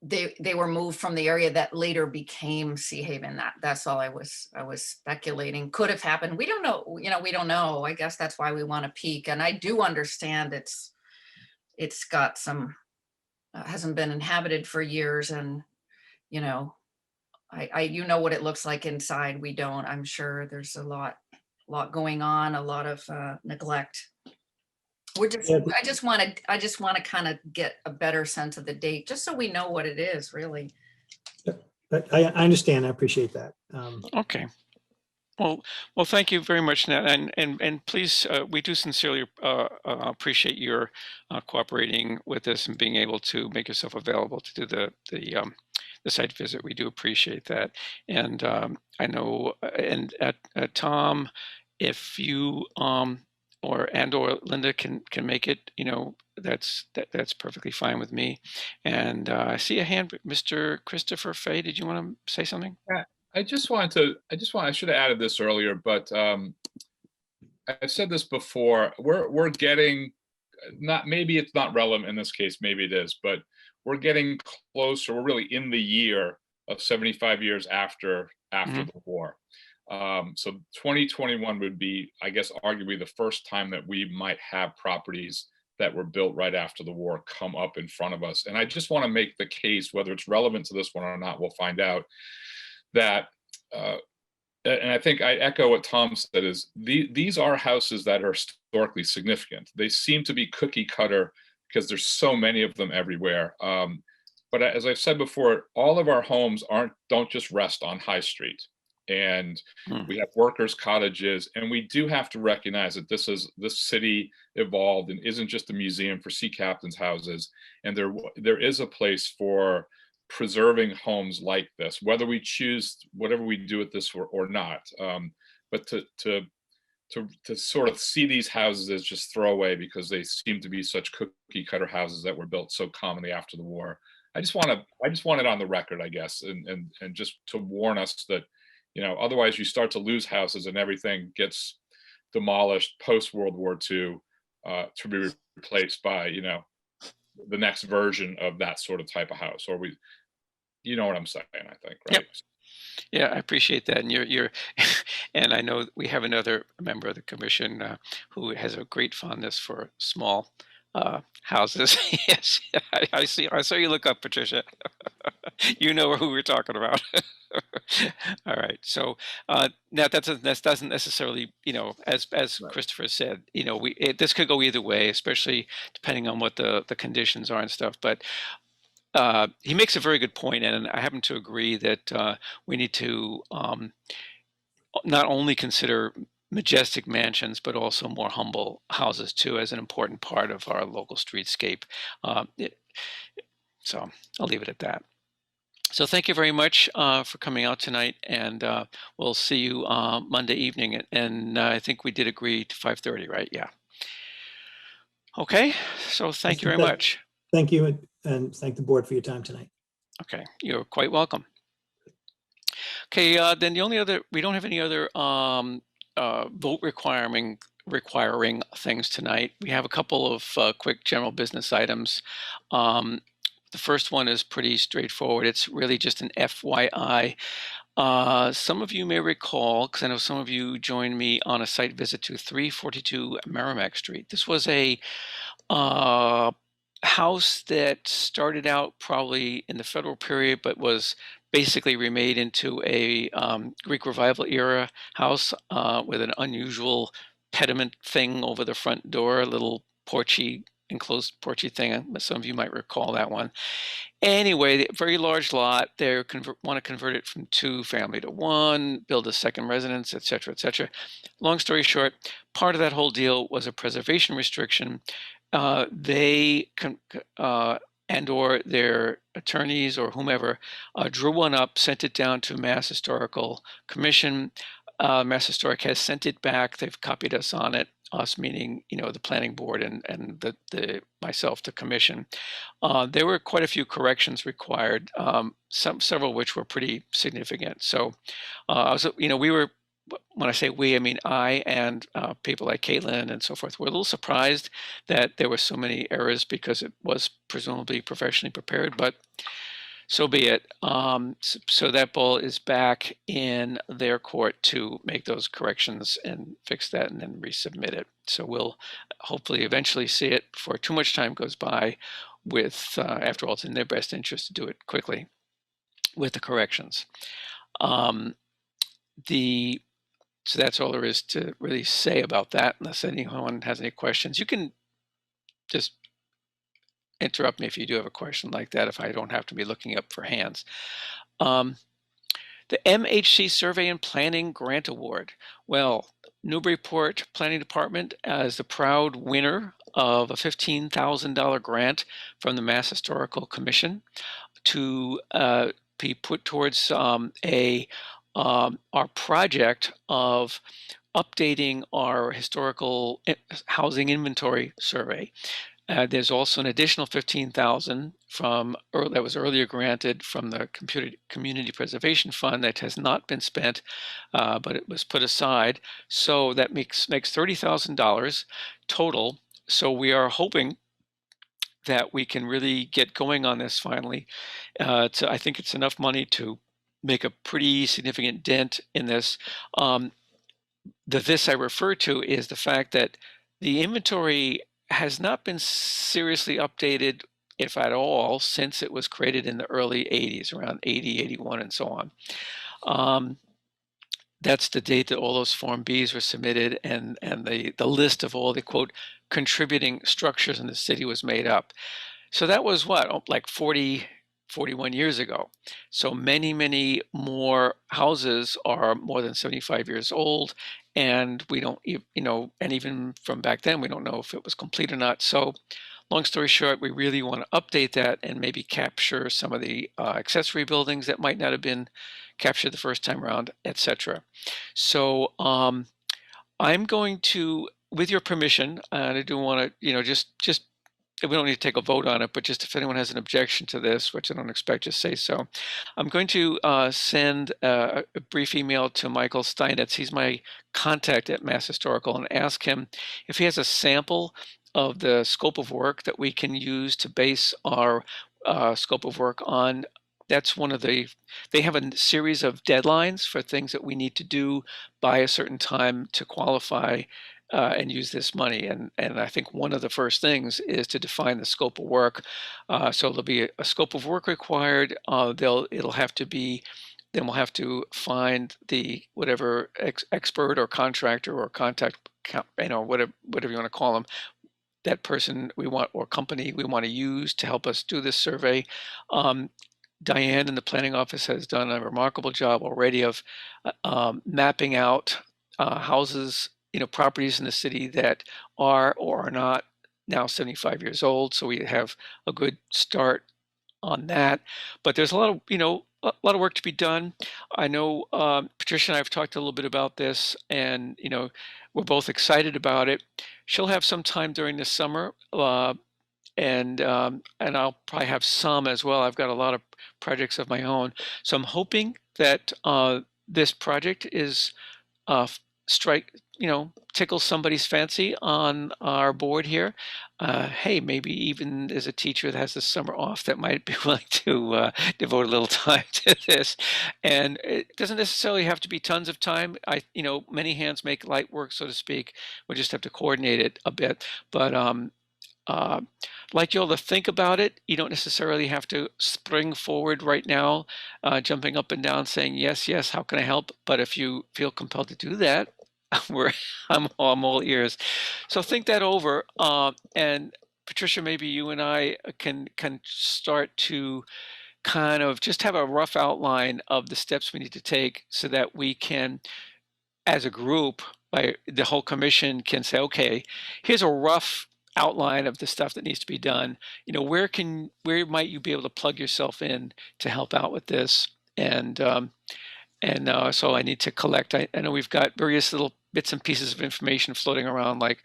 they were moved from the area that later became Sea Haven. That's all I was speculating. Could have happened. We don't know. We don't know. I guess that's why we want to peek. And I do understand it's got some hasn't been inhabited for years, and I what it looks like inside. We don't. I'm sure there's a lot going on, a lot of neglect. I just want to kind of get a better sense of the date, just so we know what it is, really. But I understand. I appreciate that. Okay. Well, thank you very much, Nat, and please, we do sincerely appreciate your cooperating with us and being able to make yourself available to do the site visit. We do appreciate that, and I know, and Tom, if you or Linda can make it, that's perfectly fine with me. And I see a hand, Mr. Christopher Fay. Did you want to say something? Yeah. I should have added this earlier, but I've said this before. We're getting, maybe it's not relevant in this case, maybe it is, but we're getting closer. We're really in the year of 75 years after the war. So 2021 would be, I guess, arguably the first time that we might have properties that were built right after the war come up in front of us. And I just want to make the case, whether it's relevant to this one or not, we'll find out, that and I think I echo what Tom said, is these are houses that are historically significant. They seem to be cookie cutter because there's so many of them everywhere. But as I've said before, all of our homes don't just rest on High Street. And we have workers' cottages, and we do have to recognize that this city evolved and isn't just a museum for sea captains' houses. And there is a place for preserving homes like this, whether we choose whatever we do with this or not. But to sort of see these houses as just throwaway because they seem to be such cookie cutter houses that were built so commonly after the war. I just want it on the record, I guess, and just to warn us that, otherwise you start to lose houses and everything gets demolished post World War II to be replaced by, the next version of that sort of type of house, or you know what I'm saying, I think, right? Yep. Yeah, I appreciate that. And you're, and I know we have another member of the commission who has a great fondness for small houses. Yes, I see. I saw you look up, Patricia. You know who we're talking about. All right. So now that doesn't necessarily, as Right. Christopher said, this could go either way, especially depending on what the conditions are and stuff. But he makes a very good point, and I happen to agree that we need to not only consider majestic mansions, but also more humble houses too, as an important part of our local streetscape. Um, it- so I'll leave it at that. So thank you very much for coming out tonight, and we'll see you Monday evening. And I think we did agree to 5:30, right? Yeah. Okay. So thank you very much. Thank you, and thank the board for your time tonight. Okay, you're quite welcome. Okay, then we don't have any other vote requiring things tonight. We have a couple of quick general business items. The first one is pretty straightforward. It's really just an FYI. Some of you may recall, because I know some of you joined me on a site visit to 342 Merrimack Street. This was a house that started out probably in the federal period, but was basically remade into a Greek Revival era house with an unusual pediment thing over the front door, a little enclosed porchy thing. Some of you might recall that one. Anyway, very large lot. They want to convert it from 2-family to 1, build a second residence, et cetera, et cetera. Long story short, part of that whole deal was a preservation restriction. They and or their attorneys or whomever drew one up, sent it down to Mass Historical Commission. Mass Historic has sent it back. They've copied us on it. Us meaning, the planning board and the myself, the commission. There were quite a few corrections required, several of which were pretty significant. So, we were, when I say we, I mean I and people like Caitlin and so forth, were a little surprised that there were so many errors because it was presumably professionally prepared, but so be it. So that ball is back in their court to make those corrections and fix that and then resubmit it. So we'll hopefully eventually see it before too much time goes by with, after all, it's in their best interest to do it quickly with the corrections. So that's all there is to really say about that, unless anyone has any questions. You can just interrupt me if you do have a question like that, if I don't have to be looking up for hands. The MHC Survey and Planning Grant Award. Well, Newburyport Planning Department as the proud winner of a $15,000 grant from the Mass Historical Commission to be put towards our project of updating our historical housing inventory survey. There's also an additional $15,000 that was earlier granted from the Community Preservation Fund that has not been spent, but it was put aside. So that makes $30,000 total. So we are hoping that we can really get going on this finally. I think it's enough money to make a pretty significant dent in this. This I refer to is the fact that the inventory has not been seriously updated, if at all, since it was created in the early 80s, around 80, 81, and so on. That's the date that all those Form Bs were submitted, and the list of all the, quote, contributing structures in the city was made up. So that was what, like 41 years ago. So many more houses are more than 75 years old, and we don't, and even from back then, we don't know if it was complete or not. So long story short, we really want to update that and maybe capture some of the accessory buildings that might not have been captured the first time around, etc. So I'm going to, with your permission, and I do want to, just we don't need to take a vote on it, but just if anyone has an objection to this, which I don't expect, just say so. I'm going to send a brief email to Michael Steinitz. He's my contact at Mass Historical, and ask him if he has a sample of the scope of work that we can use to base our scope of work on that's one of they have a series of deadlines for things that we need to do by a certain time to qualify and use this money. And I think one of the first things is to define the scope of work. So there'll be a scope of work required. It'll have to be, then we'll have to find the whatever expert or contractor or contact, whatever you want to call them, that person we want or company we want to use to help us do this survey. Diane in the planning office has done a remarkable job already of mapping out houses, properties in the city that are or are not now 75 years old. So we have a good start on that. But there's a lot of, a lot of work to be done. I know Patricia and I have talked a little bit about this, and we're both excited about it. She'll have some time during the summer, and I'll probably have some as well. I've got a lot of projects of my own, so I'm hoping that this project is tickles somebody's fancy on our board here. Hey, maybe even as a teacher that has the summer off that might be willing to devote a little time to this. And it doesn't necessarily have to be tons of time. Many hands make light work, so to speak. We'll just have to coordinate it a bit. But like you all to think about it. You don't necessarily have to spring forward right now, jumping up and down saying, yes, yes, how can I help? But if you feel compelled to do that, I'm all ears. So think that over. And Patricia, maybe you and I can start to kind of just have a rough outline of the steps we need to take so that we can, as a group, the whole commission can say, okay, here's a rough outline of the stuff that needs to be done. Where might you be able to plug yourself in to help out with this? And so I need to collect. I know we've got various little bits and pieces of information floating around, like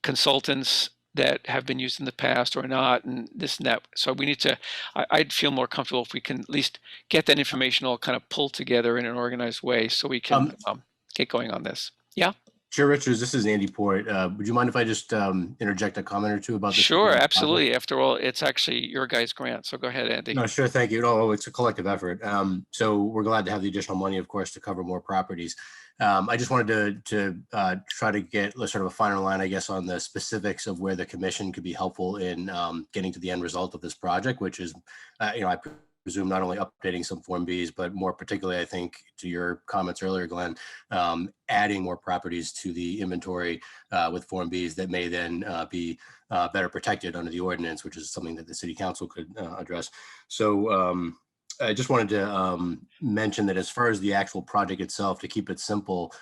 consultants that have been used in the past or not, and this and that. So we need to, I'd feel more comfortable if we can at least get that information all kind of pulled together in an organized way so we can get going on this. Yeah. Chair Richards, this is Andy Port. Would you mind if I just interject a comment or two about this? Sure, absolutely. After all, it's actually your guys' grant. So go ahead, Andy. No, sure. Thank you. No, it's a collective effort. So we're glad to have the additional money, of course, to cover more properties. I just wanted to try to get sort of a finer line, I guess, on the specifics of where the commission could be helpful in getting to the end result of this project, which is, I presume not only updating some Form Bs, but more particularly, I think, to your comments earlier, Glenn, adding more properties to the inventory with Form Bs that may then be better protected under the ordinance, which is something that the City Council could address. So I just wanted to mention that as far as the actual project itself, to keep it simple,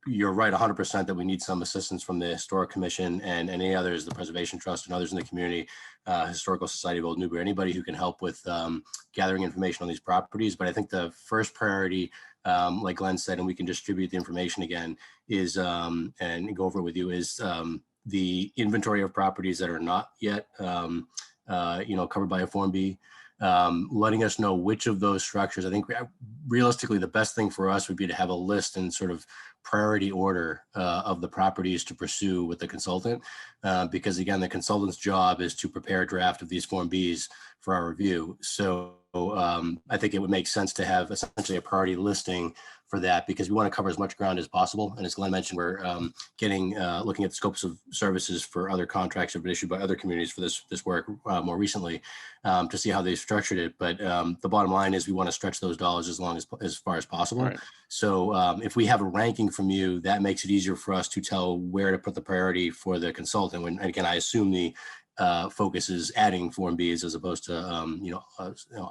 you're right 100% that we need some assistance from the Historic Commission and any others, the Preservation Trust and others in the community, Historical Society of Old Newbury, anybody who can help with gathering information on these properties. But I think the first priority, like Glenn said, and we can distribute the information again, is, and go over it with you, is the inventory of properties that are not yet covered by a Form B. Letting us know which of those structures. I think realistically, the best thing for us would be to have a list in sort of priority order of the properties to pursue with the consultant. Because again, the consultant's job is to prepare a draft of these Form Bs for our review. So I think it would make sense to have essentially a priority listing for that, because we want to cover as much ground as possible. And as Glenn mentioned, we're looking at the scopes of services for other contracts that have been issued by other communities for this work more recently to see how they've structured it. But the bottom line is we want to stretch those dollars as far as possible. Right. So if we have a ranking from you, that makes it easier for us to tell where to put the priority for the consultant. And again, I assume the focus is adding Form Bs as opposed to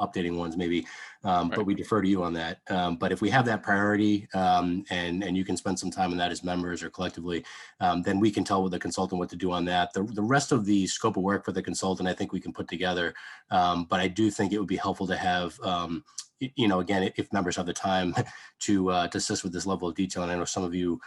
updating ones maybe, but we defer to you on that. But if we have that priority and you can spend some time on that as members or collectively, then we can tell the consultant what to do on that. The rest of the scope of work for the consultant, I think we can put together. But I do think it would be helpful to have, again, if members have the time to assist with this level of detail. And I know some of you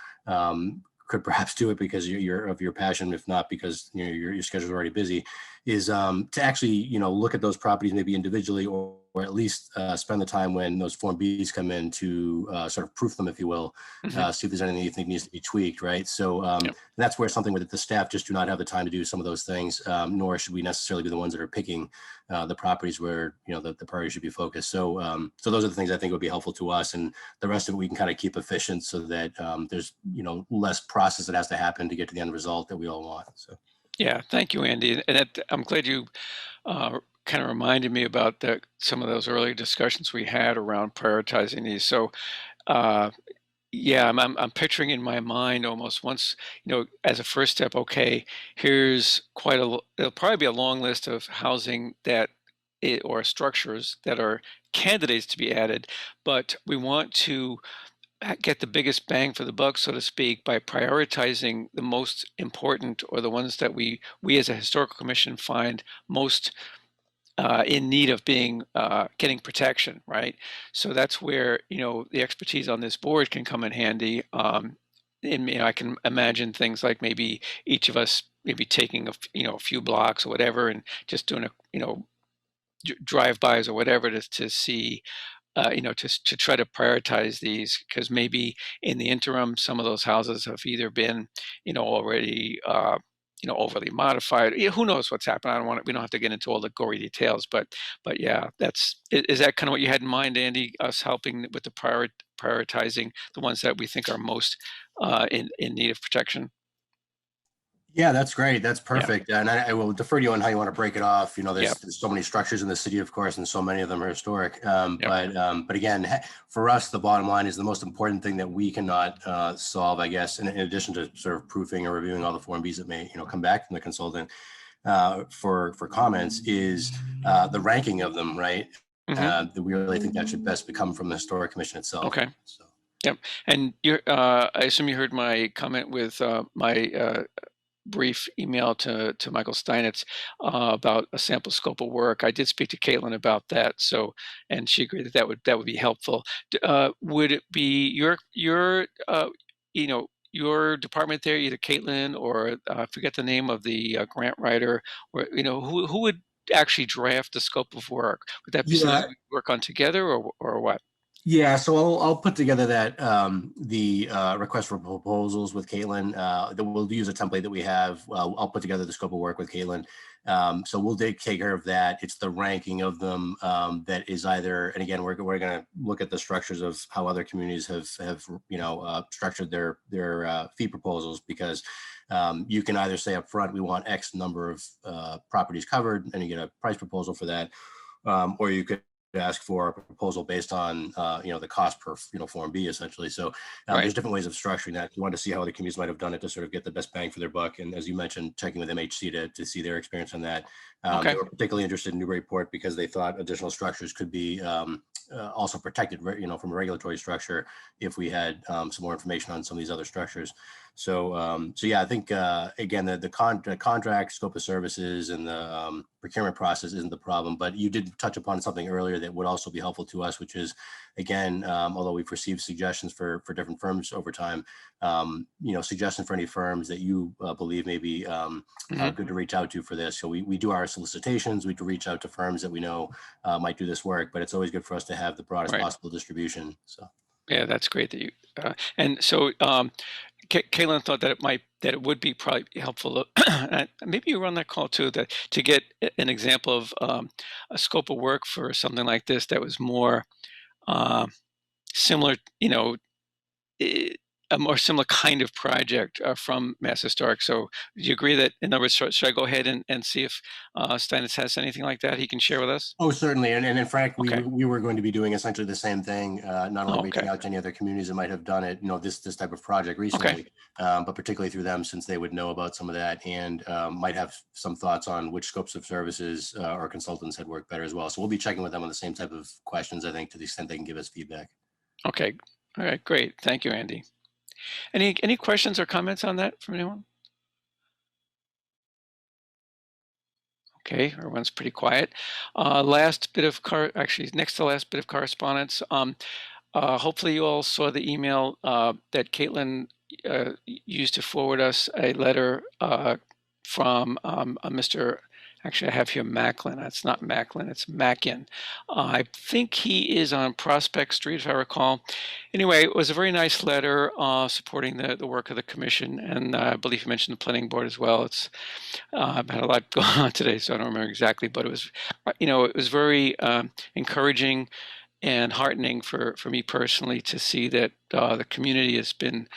could perhaps do it because you're of your passion, if not because your schedule's already busy, is to actually, look at those properties maybe individually, or at least spend the time when those Form Bs come in to sort of proof them, if you will, see if there's anything you think needs to be tweaked, right? So Yep. that's where something with the staff just do not have the time to do some of those things, nor should we necessarily be the ones that are picking the properties where, the priority should be focused. So so those are the things I think would be helpful to us, and the rest of it we can kind of keep efficient so that there's, less process that has to happen to get to the end result that we all want. So. Yeah, thank you, Andy. And I'm glad you kind of reminded me about some of those early discussions we had around prioritizing these. So, yeah, I'm picturing in my mind almost once, as a first step, okay, here's it'll probably be a long list of housing or structures that are candidates to be added, but we want to get the biggest bang for the buck, so to speak, by prioritizing the most important, or the ones that we as a historical commission find most in need of getting protection, right? So that's where the expertise on this board can come in handy. And I can imagine things like maybe each of us maybe taking a few blocks or whatever, and just doing drive-bys or whatever to see to try to prioritize these, because maybe in the interim, some of those houses have either been, already, overly modified. Who knows what's happened? We don't have to get into all the gory details, but yeah, is that kind of what you had in mind, Andy? Us helping with the prioritizing the ones that we think are most in need of protection. Yeah, that's great. That's Yeah. perfect. And I will defer to you on how you want to break it off. There's, Yep. there's so many structures in the city, of course, and so many of them are historic. Yep. But again, for us, the bottom line is the most important thing that we cannot solve, I guess, in addition to sort of proofing or reviewing all the Form Bs that may, come back from the consultant for comments, is the ranking of them, right? Mhm. We really think that should best come from the Historic Commission itself. Okay. So. Yep. And I assume you heard my comment with my brief email to Michael Steinitz about a sample scope of work. I did speak to Caitlin about that, and she agreed that would be helpful. Would it be your department there, either Caitlin or I forget the name of the grant writer, or who would actually draft the scope of work? Would that be something we work on together, or what? Yeah, so I'll put together that the request for proposals with Caitlin. That we'll use a template that we have. I'll put together the scope of work with Caitlin. So we'll take care of that. It's the ranking of them that is either, and again, we're going to look at the structures of how other communities have structured their fee proposals, because you can either say up front, we want X number of properties covered, and you get a price proposal for that, or you could ask for a proposal based on the cost per Form B, essentially. So Right. There's different ways of structuring that. We want to see how other communities might have done it to sort of get the best bang for their buck, and as you mentioned, checking with MHC to see their experience on that. Okay. They were particularly interested in Newburyport because they thought additional structures could be also protected from a regulatory structure if we had some more information on some of these other structures. So yeah, I think again, the contract, scope of services, and the procurement process isn't the problem, but you did touch upon something earlier that would also be helpful to us, which is, again, although we've received suggestions for different firms over time, suggestions for any firms that you believe may be good to reach out to for this. So we do our solicitations, we do reach out to firms that we know might do this work, but it's always good for us to have the broadest Right. possible distribution. So. Yeah, that's great that you and so Caitlin thought that it would be probably helpful. And maybe you were on that call too, that to get an example of a scope of work for something like this that was more similar, a more similar kind of project from Mass Historic. So do you agree that, in other words, should I go ahead and see if Steinitz has anything like that he can share with us? Oh, certainly. And in fact, Okay. we were going to be doing essentially the same thing, not only Oh, reaching okay. out to any other communities that might have done it, this type of project recently, but particularly through them, since they would know about some of that and might have some thoughts on which scopes of services or consultants had worked better as well. So we'll be checking with them on the same type of questions, I think, to the extent they can give us feedback. Okay. All right. Great. Thank you, Andy. Any questions or comments on that from anyone? Okay, everyone's pretty quiet. Next to last bit of correspondence. Hopefully you all saw the email that Caitlin used to forward us a letter from Mr. Actually, I have here Macklin. It's not Macklin, it's Mackin. I think he is on Prospect Street, if I recall. Anyway, it was a very nice letter supporting the work of the commission, and I believe you mentioned the planning board as well. It's I've had a lot going on today, so I don't remember exactly, but it was, it was very encouraging and heartening for me personally to see that the community has been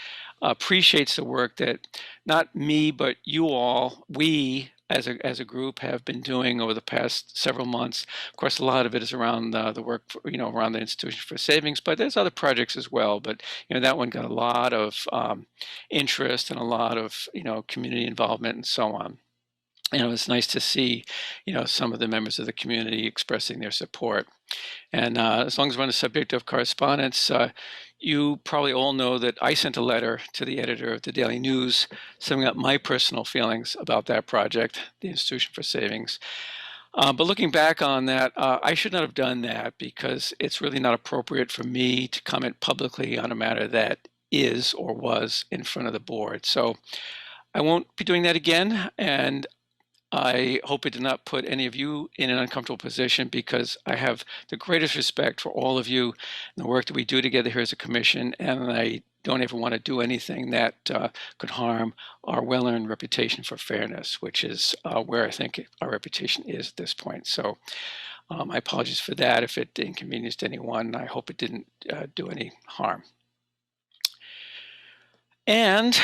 appreciates the work that not me but you all, we as a group have been doing over the past several months. Of course, a lot of it is around the work, around the Institution for Savings, but there's other projects as well. But that one got a lot of interest and a lot of community involvement and so on. And it was nice to see, some of the members of the community expressing their support. And as long as we're on the subject of correspondence, you probably all know that I sent a letter to the editor of the Daily News summing up my personal feelings about that project, the Institution for Savings. But looking back on that, I should not have done that because it's really not appropriate for me to comment publicly on a matter that is or was in front of the board. So I won't be doing that again. And I hope it did not put any of you in an uncomfortable position because I have the greatest respect for all of you and the work that we do together here as a commission, and I don't ever want to do anything that could harm our well-earned reputation for fairness, which is where I think our reputation is at this point. So my apologies for that if it inconvenienced anyone. I hope it didn't do any harm. And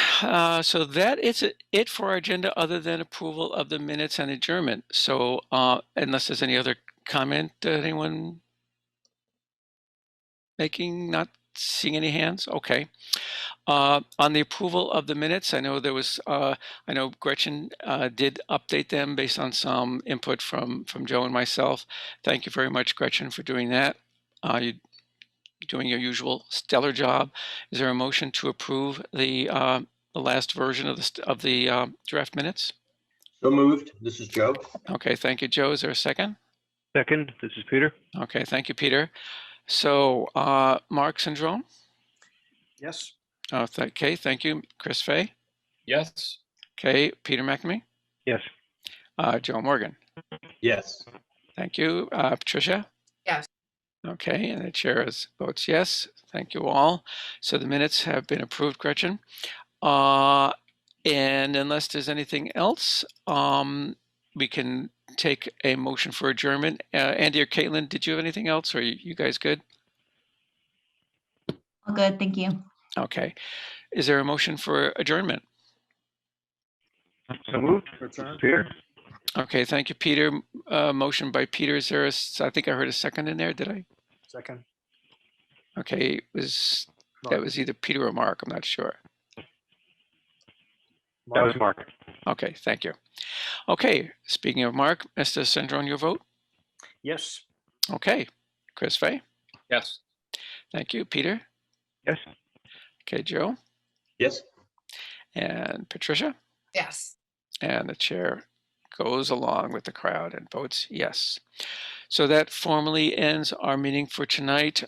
so that is it for our agenda other than approval of the minutes and adjournment. So unless there's any other comment, anyone making, not seeing any hands? Okay. On the approval of the minutes, I know there was, I know Gretchen did update them based on some input from Joe and myself. Thank you very much, Gretchen, for doing that. You're doing your usual stellar job. Is there a motion to approve the last version of the draft minutes? So moved. This is Joe. Okay, thank you, Joe. Is there a second? Second, this is Peter. Okay, thank you, Peter. So Mark Syndrome? Yes. Okay, thank you. Chris Fay? Yes. Okay, Peter McNamee? Yes. Joe Morgan? Yes. Thank you. Patricia? Yes. Okay, and the chair votes yes. Thank you all. So the minutes have been approved, Gretchen. And unless there's anything else, we can take a motion for adjournment. Andy or Caitlin, did you have anything else, or are you guys good? All good, thank you. Okay. Is there a motion for adjournment? So moved. Return. Peter. Okay, thank you, Peter. Motion by Peter. Is there I think I heard a second in there, did I? Second. Okay, that was either Peter or Mark, I'm not sure. That was Mark. Okay, thank you. Okay, speaking of Mark, Mr. Syndrome, your vote? Yes. Okay, Chris Fay? Yes. Thank you. Peter? Yes. Okay, Joe? Yes. And Patricia? Yes. And the chair goes along with the crowd and votes yes. So that formally ends our meeting for tonight.